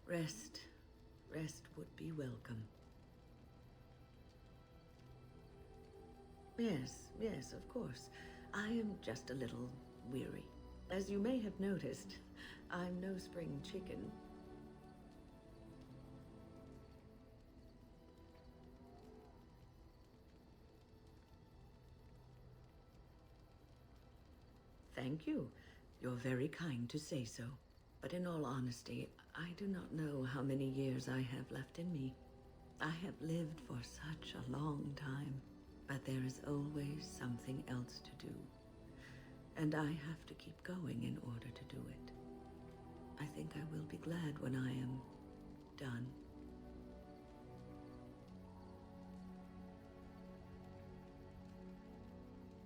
Rest. Rest would be welcome. Yes, of course. I am just a little weary. As you may have noticed, I'm no spring chicken. Thank you. You're very kind to say so. But in all honesty, I do not know how many years I have left in me. I have lived for such a long time, but there is always something else to do. And I have to keep going in order to do it. I think I will be glad when I am done.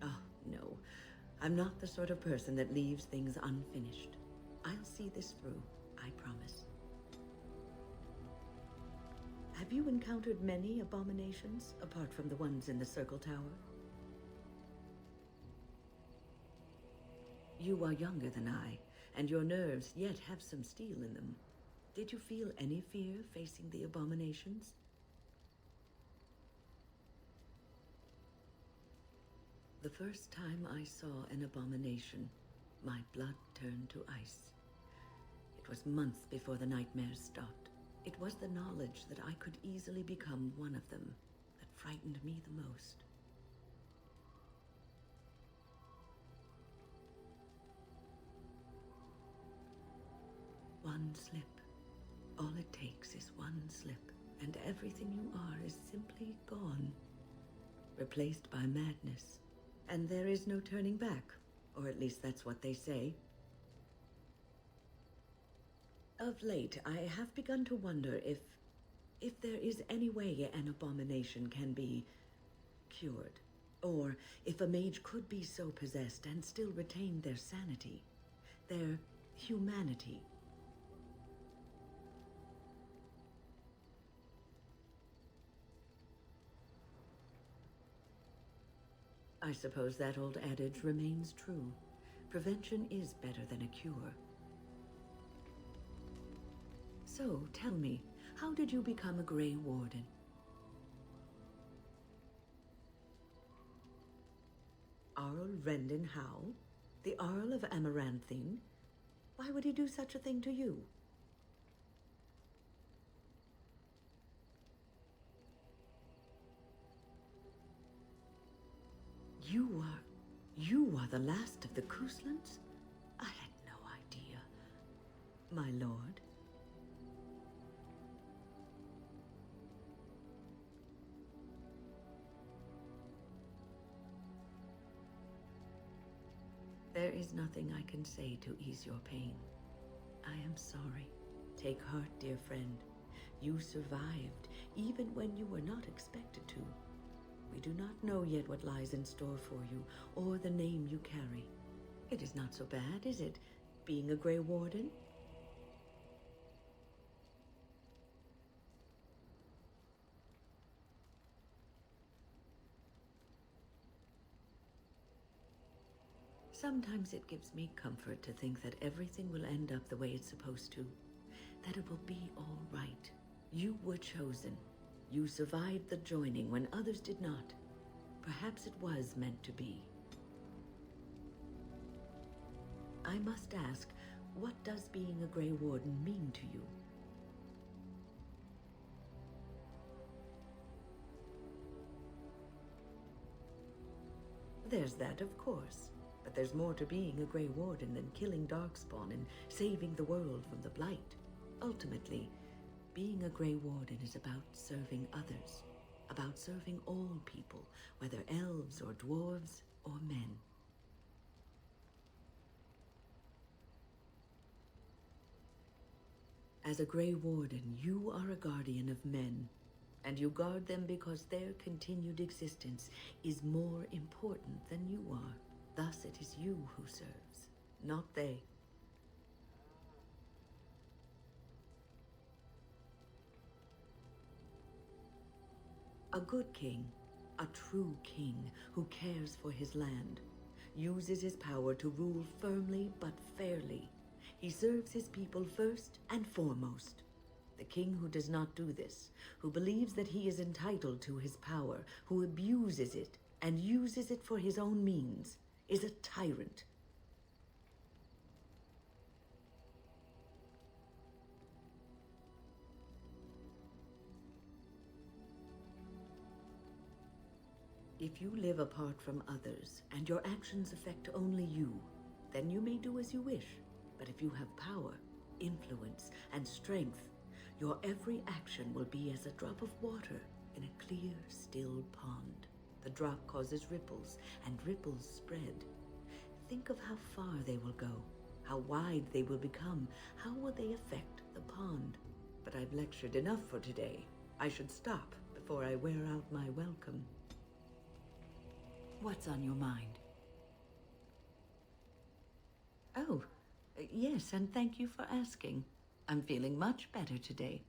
Oh, no. I'm not the sort of person that leaves things unfinished. I'll see this through, I promise. Have you encountered many abominations, apart from the ones in the Circle Tower? You are younger than I, and your nerves yet have some steel in them. Did you feel any fear facing the abominations? The first time I saw an abomination, my blood turned to ice. It was months before the nightmares stopped. It was the knowledge that I could easily become one of them that frightened me the most. One slip. All it takes is one slip, and everything you are is simply gone, replaced by madness. And there is no turning back, or at least that's what they say. Of late, I have begun to wonder if there is any way an abomination can be cured, or if a mage could be so possessed and still retain their sanity, their humanity. I suppose that old adage remains true. Prevention is better than a cure. So, tell me, how did you become a Grey Warden? Arl Rendon Howe? The Arl of Amaranthine? Why would he do such a thing to you? You are the last of the Kuslands? I had no idea. My lord. There is nothing I can say to ease your pain. I am sorry. Take heart, dear friend. You survived, even when you were not expected to. We do not know yet what lies in store for you, or the name you carry. It is not so bad, is it, being a Grey Warden? Sometimes it gives me comfort to think that everything will end up the way it's supposed to. That it will be all right. You were chosen. You survived the joining when others did not. Perhaps it was meant to be. I must ask, what does being a Grey Warden mean to you? There's that, of course. But there's more to being a Grey Warden than killing Darkspawn and saving the world from the Blight. Ultimately, being a Grey Warden is about serving others, about serving all people, whether elves or dwarves or men. As a Grey Warden, you are a guardian of men, and you guard them because their continued existence is more important than you are. Thus it is you who serves, not they. A good king, a true king who cares for his land, uses his power to rule firmly but fairly. He serves his people first and foremost. The king who does not do this, who believes that he is entitled to his power, who abuses it and uses it for his own means, is a tyrant. If you live apart from others, and your actions affect only you, then you may do as you wish. But if you have power, influence, and strength, your every action will be as a drop of water in a clear, still pond. The drop causes ripples, and ripples spread. Think of how far they will go, how wide they will become, how will they affect the pond. But I've lectured enough for today. I should stop before I wear out my welcome. What's on your mind? Oh, yes, and thank you for asking. I'm feeling much better today.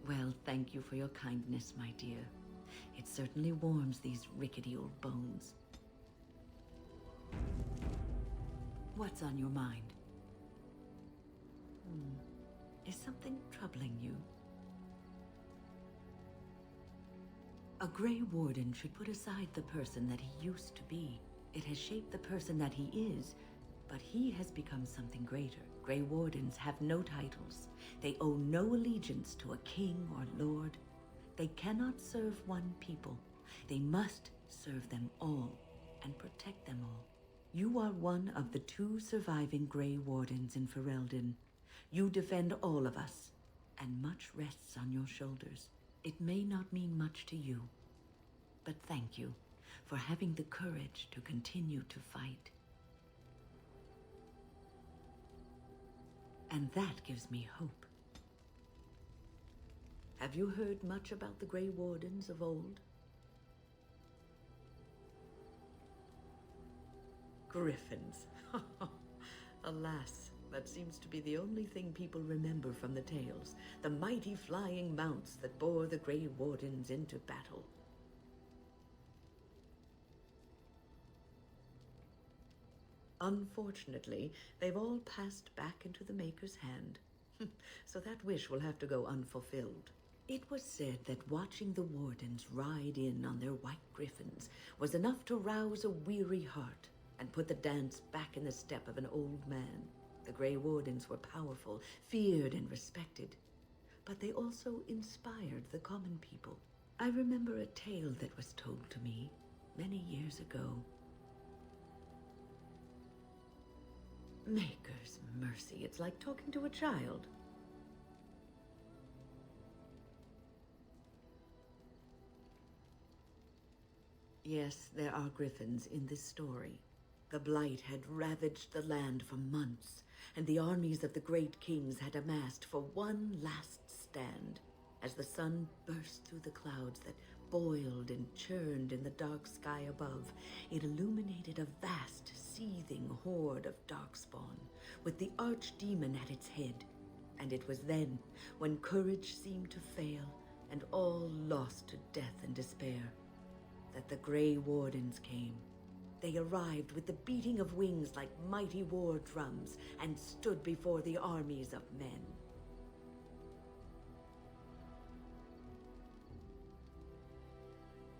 Well, thank you for your kindness, my dear. It certainly warms these rickety old bones. What's on your mind? Is something troubling you? A Grey Warden should put aside the person that he used to be. It has shaped the person that he is, but he has become something greater. Grey Wardens have no titles. They owe no allegiance to a king or lord. They cannot serve one people. They must serve them all and protect them all. You are one of the 2 surviving Grey Wardens in Ferelden. You defend all of us, and much rests on your shoulders. It may not mean much to you, but thank you for having the courage to continue to fight. And that gives me hope. Have you heard much about the Grey Wardens of old? Griffins. Alas, that seems to be the only thing people remember from the tales. The mighty flying mounts that bore the Grey Wardens into battle. Unfortunately, they've all passed back into the Maker's hand. So that wish will have to go unfulfilled. It was said that watching the Wardens ride in on their white griffins was enough to rouse a weary heart and put the dance back in the step of an old man. The Grey Wardens were powerful, feared and respected, but they also inspired the common people. I remember a tale that was told to me many years ago. Maker's mercy, it's like talking to a child. Yes, there are griffins in this story. The Blight had ravaged the land for months, and the armies of the great kings had amassed for one last stand. As the sun burst through the clouds that boiled and churned in the dark sky above, it illuminated a vast, seething horde of Darkspawn, with the archdemon at its head. And it was then, when courage seemed to fail, and all lost to death and despair, that the Grey Wardens came. They arrived with the beating of wings like mighty war drums, and stood before the armies of men.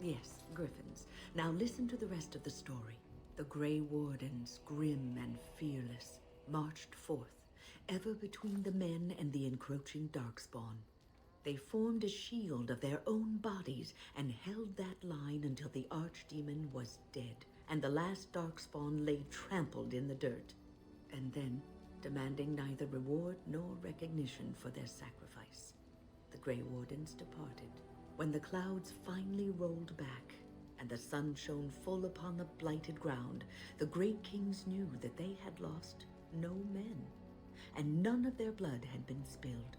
Yes, griffins. Now listen to the rest of the story. The Grey Wardens, grim and fearless, marched forth, ever between the men and the encroaching Darkspawn. They formed a shield of their own bodies and held that line until the archdemon was dead, and the last Darkspawn lay trampled in the dirt. And then, demanding neither reward nor recognition for their sacrifice, the Grey Wardens departed. When the clouds finally rolled back, and the sun shone full upon the blighted ground, the great kings knew that they had lost no men, and none of their blood had been spilled.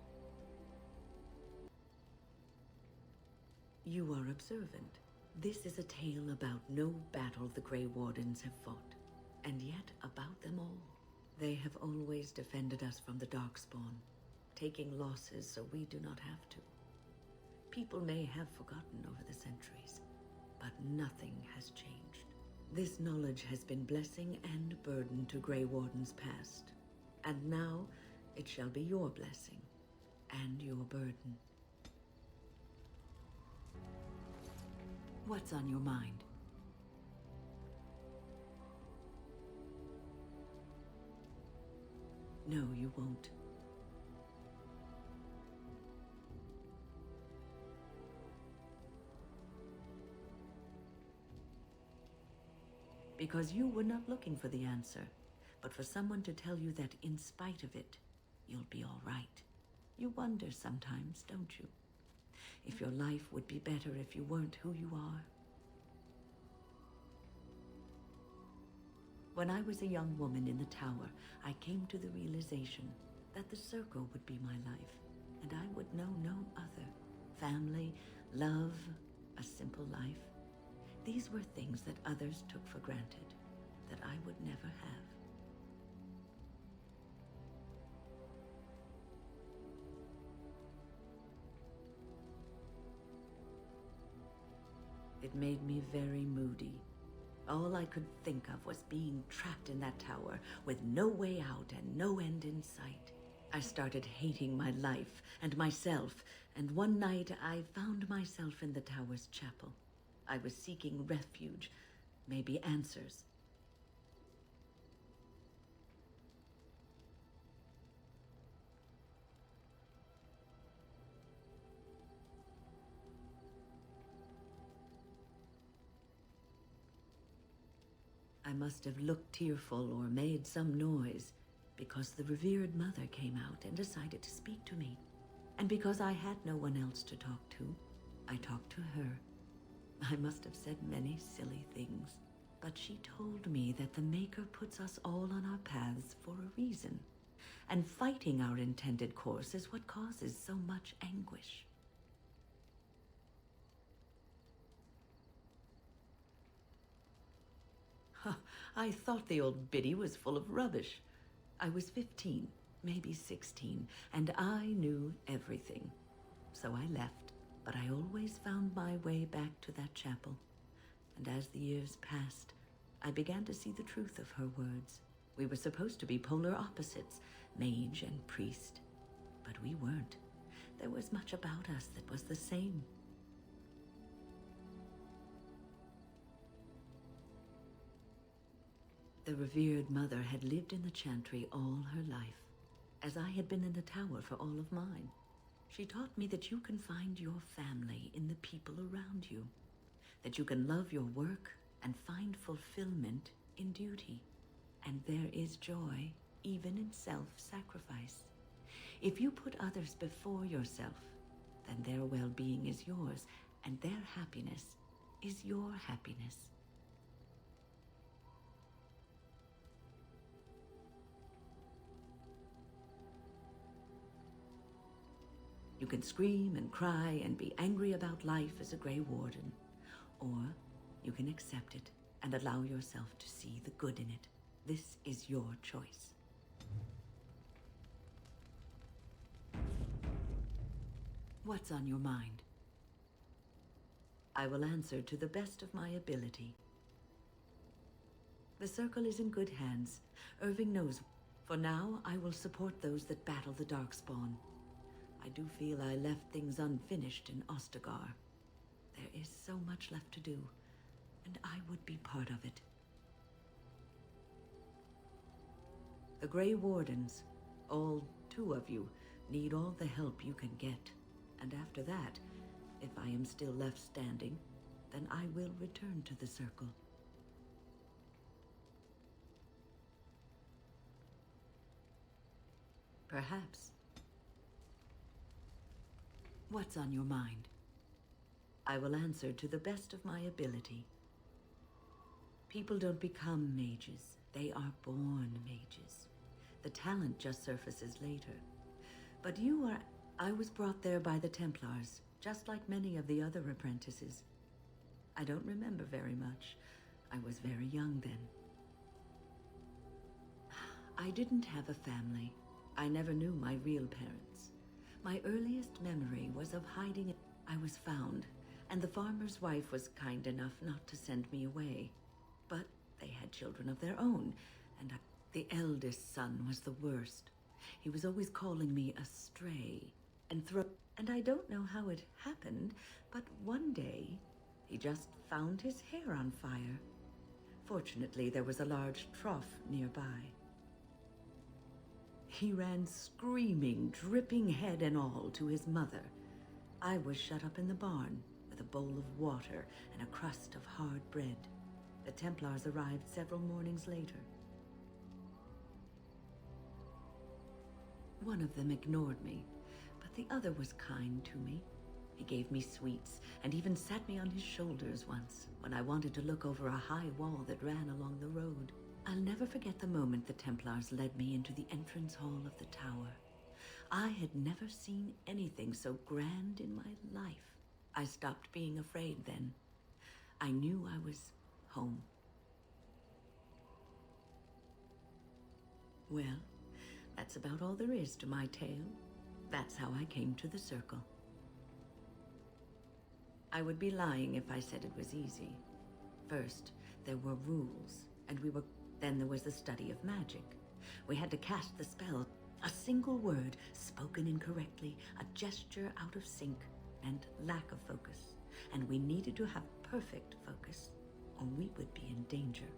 You are observant. This is a tale about no battle the Grey Wardens have fought, and yet about them all. They have always defended us from the Darkspawn, taking losses so we do not have to. People may have forgotten over the centuries, but nothing has changed. This knowledge has been blessing and burden to Grey Warden's past, and now it shall be your blessing and your burden. What's on your mind? No, you won't. Because you were not looking for the answer, but for someone to tell you that in spite of it, you'll be all right. You wonder sometimes, don't you? If your life would be better if you weren't who you are. When I was a young woman in the tower, I came to the realization that the circle would be my life, and I would know no other. Family, love, a simple life. These were things that others took for granted, that I would never have. It made me very moody. All I could think of was being trapped in that tower with no way out and no end in sight. I started hating my life and myself, and one night I found myself in the tower's chapel. I was seeking refuge, maybe answers. I must have looked tearful or made some noise, because the revered mother came out and decided to speak to me. And because I had no one else to talk to, I talked to her. I must have said many silly things, but she told me that the Maker puts us all on our paths for a reason, and fighting our intended course is what causes so much anguish. I thought the old biddy was full of rubbish. I was 15, maybe 16, and I knew everything. So I left, but I always found my way back to that chapel. And as the years passed, I began to see the truth of her words. We were supposed to be polar opposites, mage and priest, but we weren't. There was much about us that was the same. The revered mother had lived in the chantry all her life, as I had been in the tower for all of mine. She taught me that you can find your family in the people around you, that you can love your work and find fulfillment in duty, and there is joy even in self-sacrifice. If you put others before yourself, then their well-being is yours, and their happiness is your happiness. You can scream and cry and be angry about life as a Grey Warden, or you can accept it and allow yourself to see the good in it. This is your choice. What's on your mind? I will answer to the best of my ability. The Circle is in good hands. Irving knows. For now, I will support those that battle the Darkspawn. I do feel I left things unfinished in Ostagar. There is so much left to do, and I would be part of it. The Grey Wardens, all 2 of you, need all the help you can get. And after that, if I am still left standing, then I will return to the Circle. Perhaps. What's on your mind? I will answer to the best of my ability. People don't become mages. They are born mages. The talent just surfaces later. But I was brought there by the Templars, just like many of the other apprentices. I don't remember very much. I was very young then. I didn't have a family. I never knew my real parents. My earliest memory was of hiding. I was found, and the farmer's wife was kind enough not to send me away. But they had children of their own, and the eldest son was the worst. He was always calling me a stray, and I don't know how it happened, but one day he just found his hair on fire. Fortunately, there was a large trough nearby. He ran screaming, dripping head and all, to his mother. I was shut up in the barn with a bowl of water and a crust of hard bread. The Templars arrived several mornings later. One of them ignored me, but the other was kind to me. He gave me sweets and even sat me on his shoulders once when I wanted to look over a high wall that ran along the road. I'll never forget the moment the Templars led me into the entrance hall of the tower. I had never seen anything so grand in my life. I stopped being afraid then. I knew I was home. Well, that's about all there is to my tale. That's how I came to the Circle. I would be lying if I said it was easy. First, there were rules, and then there was the study of magic. We had to cast the spell. A single word spoken incorrectly, a gesture out of sync, and lack of focus. And we needed to have perfect focus, or we would be in danger.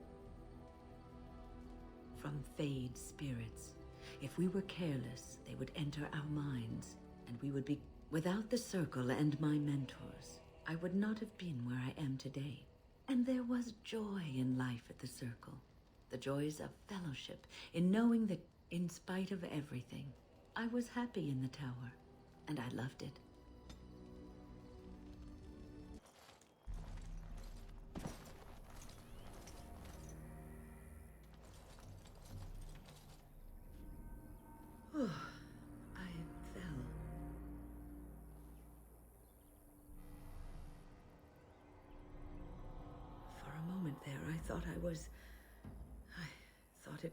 From Fade spirits. If we were careless, they would enter our minds, and we would be... Without the Circle and my mentors, I would not have been where I am today. And there was joy in life at the Circle. The joys of fellowship, in knowing that in spite of everything, I was happy in the tower, and I loved it. I fell. For a moment there, I thought it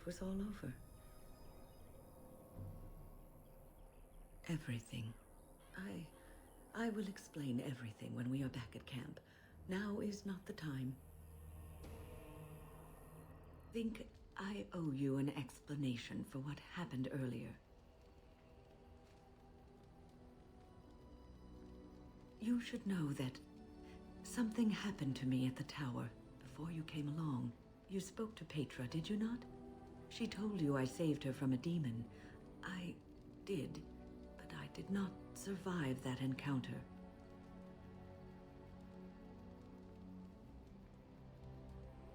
was all over. Everything. I will explain everything when we are back at camp. Now is not the time. Think I owe you an explanation for what happened earlier. You should know that something happened to me at the tower before you came along. You spoke to Petra, did you not? She told you I saved her from a demon. I did, but I did not survive that encounter.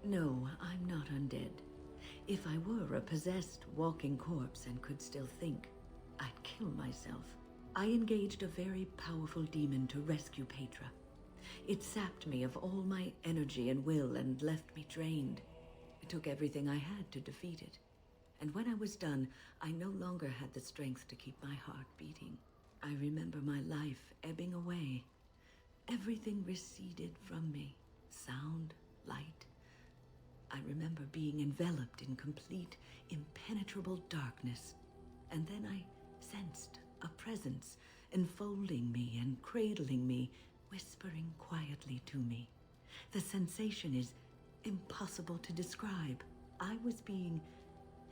No, I'm not undead. If I were a possessed walking corpse and could still think, I'd kill myself. I engaged a very powerful demon to rescue Petra. It sapped me of all my energy and will and left me drained. It took everything I had to defeat it. And when I was done, I no longer had the strength to keep my heart beating. I remember my life ebbing away. Everything receded from me. Sound, light. I remember being enveloped in complete, impenetrable darkness. And then I sensed a presence enfolding me and cradling me, whispering quietly to me. The sensation is impossible to describe. I was being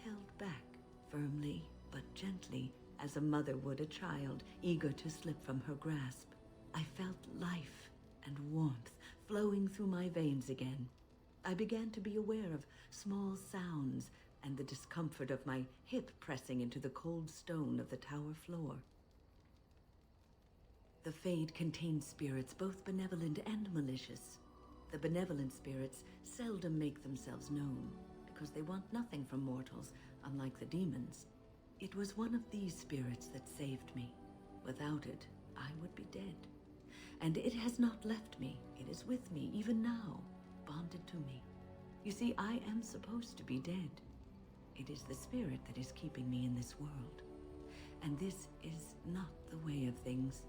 held back firmly but gently, as a mother would a child eager to slip from her grasp. I felt life and warmth flowing through my veins again. I began to be aware of small sounds and the discomfort of my hip pressing into the cold stone of the tower floor. The Fade contains spirits both benevolent and malicious. The benevolent spirits seldom make themselves known, because they want nothing from mortals, unlike the demons. It was one of these spirits that saved me. Without it, I would be dead. And it has not left me. It is with me, even now, bonded to me. You see, I am supposed to be dead. It is the spirit that is keeping me in this world. And this is not the way of things.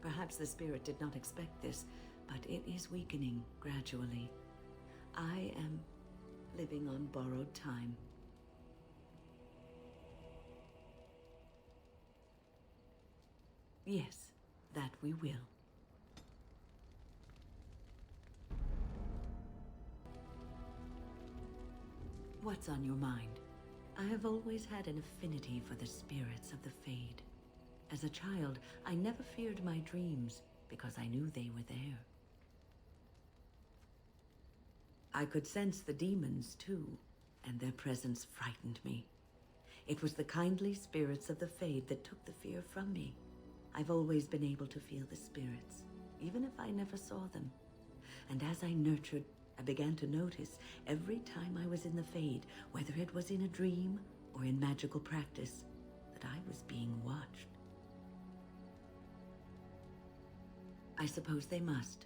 Perhaps the spirit did not expect this, but it is weakening gradually. I am living on borrowed time. Yes, that we will. What's on your mind? I have always had an affinity for the spirits of the Fade. As a child, I never feared my dreams because I knew they were there. I could sense the demons too, and their presence frightened me. It was the kindly spirits of the Fade that took the fear from me. I've always been able to feel the spirits, even if I never saw them. And as I nurtured, I began to notice every time I was in the Fade, whether it was in a dream or in magical practice, that I was being watched. I suppose they must.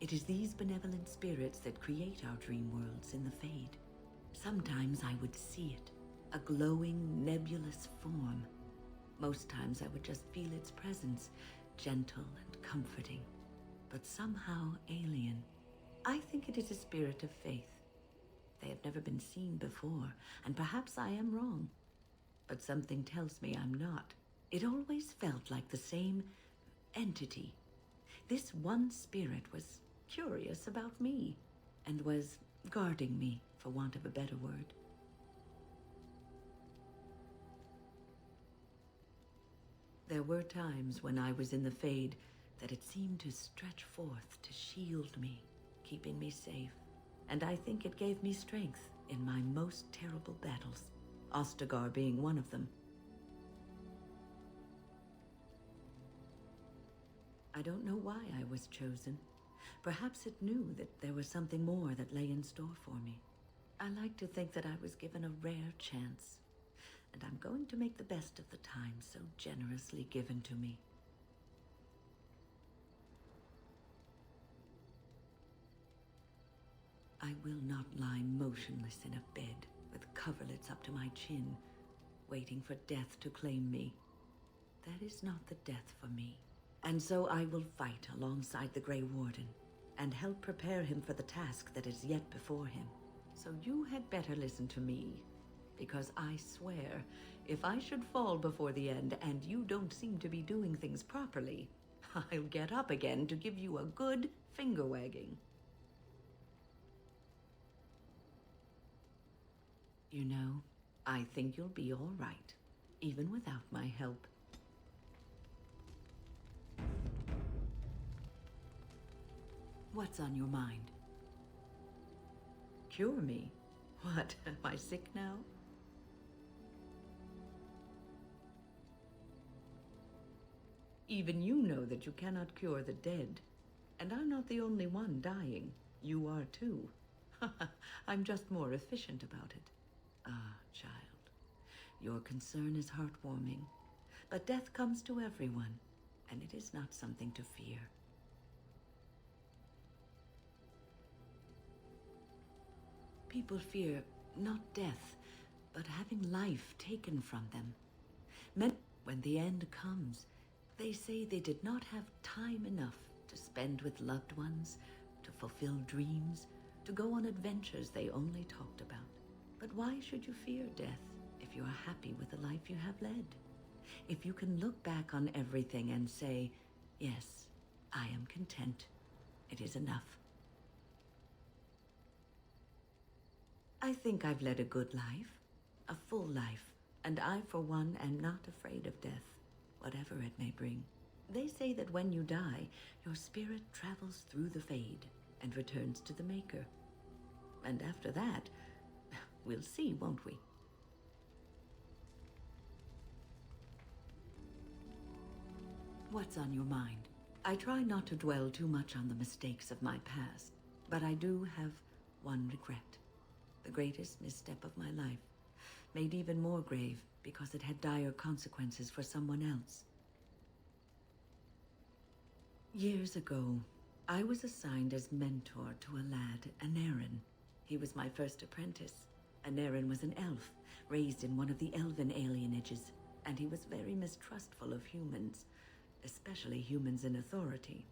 It is these benevolent spirits that create our dream worlds in the Fade. Sometimes I would see it, a glowing, nebulous form. Most times I would just feel its presence, gentle and comforting, but somehow alien. I think it is a spirit of faith. They have never been seen before, and perhaps I am wrong. But something tells me I'm not. It always felt like the same entity. This one spirit was curious about me, and was guarding me, for want of a better word. There were times when I was in the Fade that it seemed to stretch forth to shield me, keeping me safe. And I think it gave me strength in my most terrible battles, Ostagar being one of them. I don't know why I was chosen. Perhaps it knew that there was something more that lay in store for me. I like to think that I was given a rare chance, and I'm going to make the best of the time so generously given to me. I will not lie motionless in a bed with coverlets up to my chin, waiting for death to claim me. That is not the death for me. And so I will fight alongside the Grey Warden, and help prepare him for the task that is yet before him. So you had better listen to me, because I swear, if I should fall before the end and you don't seem to be doing things properly, I'll get up again to give you a good finger wagging. You know, I think you'll be all right, even without my help. What's on your mind? Cure me? What, am I sick now? Even you know that you cannot cure the dead. And I'm not the only one dying. You are too. I'm just more efficient about it. Ah, child, your concern is heartwarming. But death comes to everyone, and it is not something to fear. People fear not death, but having life taken from them. When the end comes, they say they did not have time enough to spend with loved ones, to fulfill dreams, to go on adventures they only talked about. But why should you fear death if you are happy with the life you have led? If you can look back on everything and say, yes, I am content, it is enough. I think I've led a good life, a full life, and I, for one, am not afraid of death, whatever it may bring. They say that when you die, your spirit travels through the Fade and returns to the Maker. And after that, we'll see, won't we? What's on your mind? I try not to dwell too much on the mistakes of my past, but I do have one regret. The greatest misstep of my life, made even more grave because it had dire consequences for someone else. Years ago, I was assigned as mentor to a lad, Anarin. He was my first apprentice. Anarin was an elf, raised in one of the elven alienages, and he was very mistrustful of humans, especially humans in authority.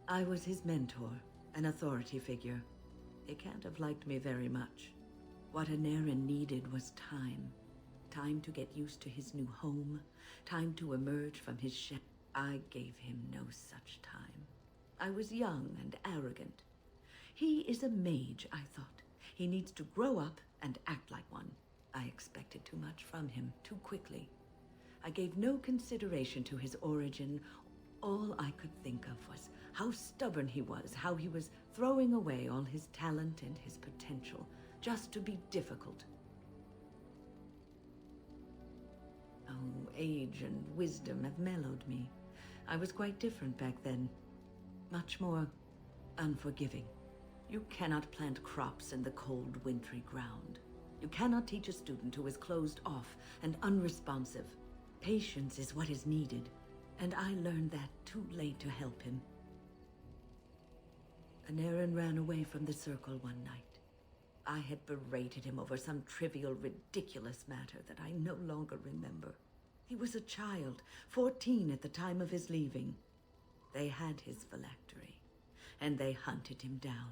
I was his mentor, an authority figure. He can't have liked me very much. What Anarin needed was time. Time to get used to his new home. Time to emerge from his shell. I gave him no such time. I was young and arrogant. He is a mage, I thought. He needs to grow up and act like one. I expected too much from him too quickly. I gave no consideration to his origin. All I could think of was how stubborn he was, how he was throwing away all his talent and his potential just to be difficult. Oh, age and wisdom have mellowed me. I was quite different back then. Much more unforgiving. You cannot plant crops in the cold, wintry ground. You cannot teach a student who is closed off and unresponsive. Patience is what is needed, and I learned that too late to help him. Aneurin ran away from the circle one night. I had berated him over some trivial, ridiculous matter that I no longer remember. He was a child, 14 at the time of his leaving. They had his phylactery, and they hunted him down.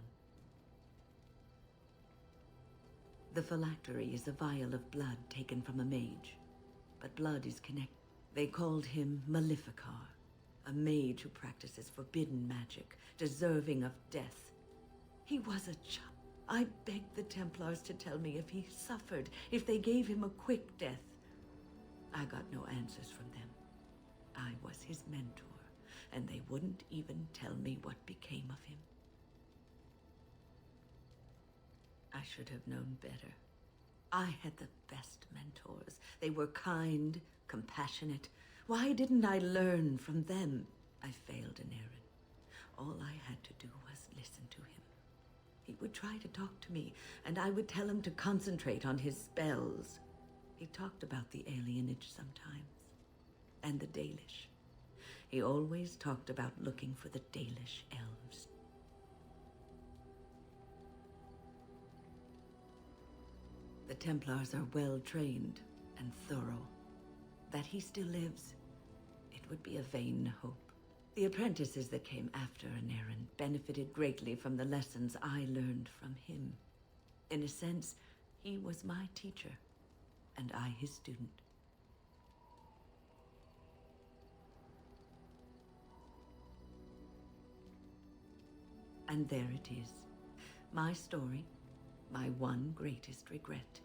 The phylactery is a vial of blood taken from a mage, but blood is connected. They called him Maleficar, a mage who practices forbidden magic, deserving of death. He was a child. I begged the Templars to tell me if he suffered, if they gave him a quick death. I got no answers from them. I was his mentor, and they wouldn't even tell me what became of him. I should have known better. I had the best mentors. They were kind, compassionate. Why didn't I learn from them? I failed Aneurin. All I had to do was listen to him. He would try to talk to me, and I would tell him to concentrate on his spells. He talked about the alienage sometimes, and the Dalish. He always talked about looking for the Dalish elves. The Templars are well trained and thorough. That he still lives, it would be a vain hope. The apprentices that came after Aneurin benefited greatly from the lessons I learned from him. In a sense, he was my teacher, and I his student. And there it is. My story, my one greatest regret.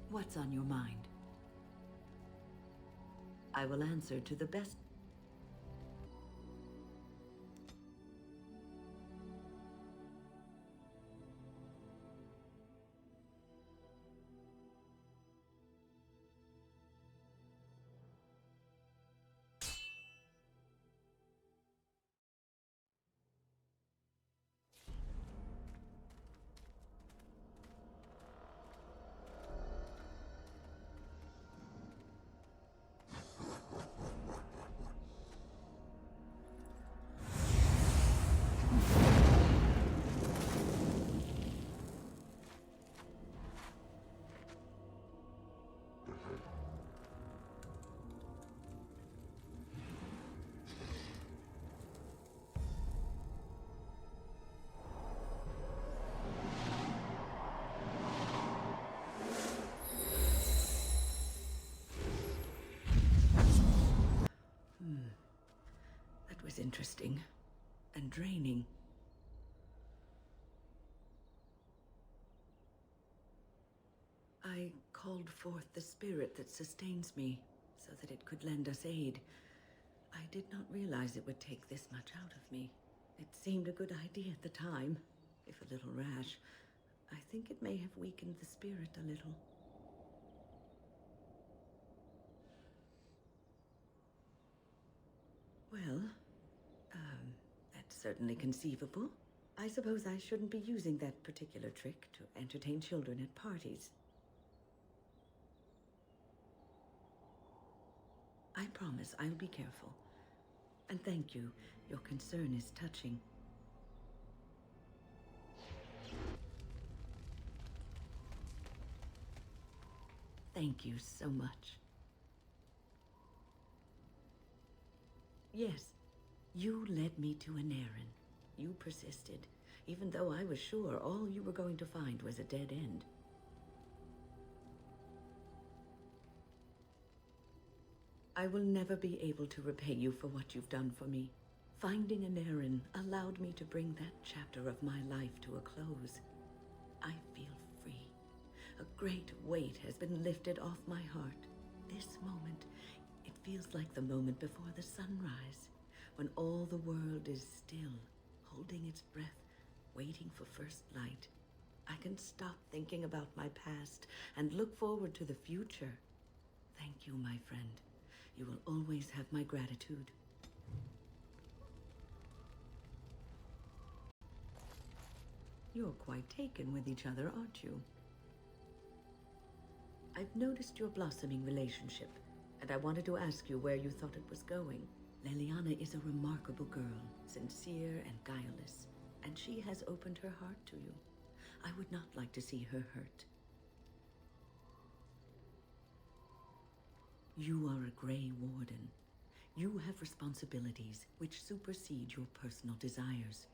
What's on your mind? I will answer to the best. That was interesting and draining. I called forth the spirit that sustains me so that it could lend us aid. I did not realize it would take this much out of me. It seemed a good idea at the time, if a little rash. I think it may have weakened the spirit a little. Well, that's certainly conceivable. I suppose I shouldn't be using that particular trick to entertain children at parties. I promise I'll be careful. And thank you. Your concern is touching. Thank you so much. Yes, you led me to Aneurin. You persisted, even though I was sure all you were going to find was a dead end. I will never be able to repay you for what you've done for me. Finding Aneurin allowed me to bring that chapter of my life to a close. I feel free. A great weight has been lifted off my heart. This moment, it feels like the moment before the sunrise, when all the world is still, holding its breath, waiting for first light. I can stop thinking about my past and look forward to the future. Thank you, my friend. You will always have my gratitude. You're quite taken with each other, aren't you? I've noticed your blossoming relationship, and I wanted to ask you where you thought it was going. Leliana is a remarkable girl, sincere and guileless, and she has opened her heart to you. I would not like to see her hurt. You are a Grey Warden. You have responsibilities which supersede your personal desires.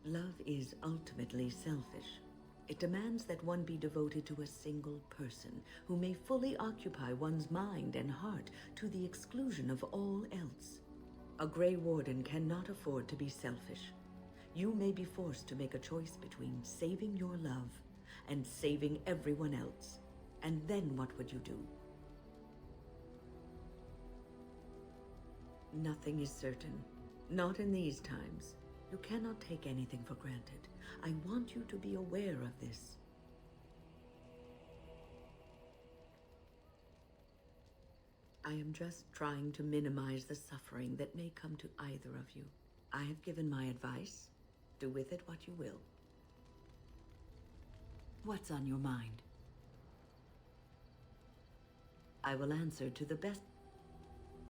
Love is ultimately selfish. It demands that one be devoted to a single person who may fully occupy one's mind and heart to the exclusion of all else. A Grey Warden cannot afford to be selfish. You may be forced to make a choice between saving your love and saving everyone else. And then what would you do? Nothing is certain. Not in these times. You cannot take anything for granted. I want you to be aware of this. I am just trying to minimize the suffering that may come to either of you. I have given my advice. Do with it what you will. What's on your mind? I will answer to the best